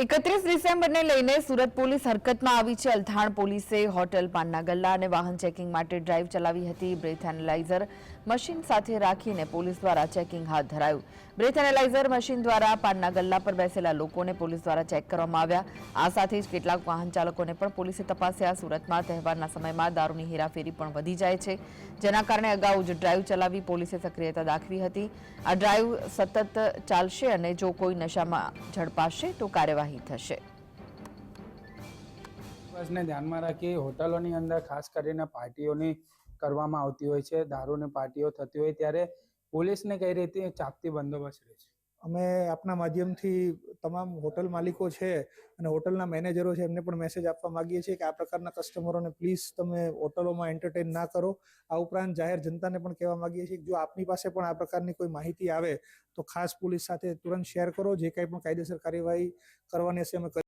31 ડિસેમ્બરને લઈને સુરત પોલીસ હરકતમાં આવી છે। અલથાણ પોલીસે હોટલ પાનના ગલ્લા અને વાહન ચેકિંગ માટે ડ્રાઈવ ચલાવી હતી। બ્રેથ એનાલાઇઝર મશીન સાથે રાખીને પોલીસ દ્વારા ચેકિંગ હાથ ધરાયું। બ્રેથ એનાલાઇઝર મશીન દ્વારા પાનના ગલ્લા પર બેસેલા લોકોને પોલીસ દ્વારા ચેક કરવામાં આવ્યા। આ સાથે જ કેટલાક વાહન ચાલકોને પણ પોલીસે તપાસ્યા। સુરતમાં તહેવારના સમયમાં દારૂની હેરાફેરી પણ વધી જાય છે, જેના કારણે અગાઉ જ ડ્રાઈવ ચલાવી પોલીસે સક્રિયતા દાખવી હતી। આ ડ્રાઈવ સતત ચાલશે અને જો કોઈ નશામાં ઝડપાશે તો કાર્યવાહી થશે। બસને ધ્યાનમાં રાખી હોટલોની અંદર ખાસ કરીને પાર્ટીઓની કરવામાં આવતી હોય છે, દારૂની પાર્ટીઓ થતી હોય ત્યારે પોલીસને કઈ રીતે ચાપતી બંદોબસ્ત રહે છે? અમે આપના માધ્યમથી તમામ હોટલ માલિકો છે અને હોટલના મેનેજરો છે એમને પણ મેસેજ આપવા માંગીએ છીએ કે આ પ્રકારના કસ્ટમરોને પ્લીઝ તમે હોટલોમાં એન્ટરટેન ના કરો। આ ઉપરાંત જાહેર જનતાને પણ કહેવા માંગીએ છીએ કે જો આપની પાસે પણ આ પ્રકારની કોઈ માહિતી આવે તો ખાસ પોલીસ સાથે તુરંત શેર કરો। જે કંઈ પણ કાયદેસર કાર્યવાહી કરવાની હશે અમે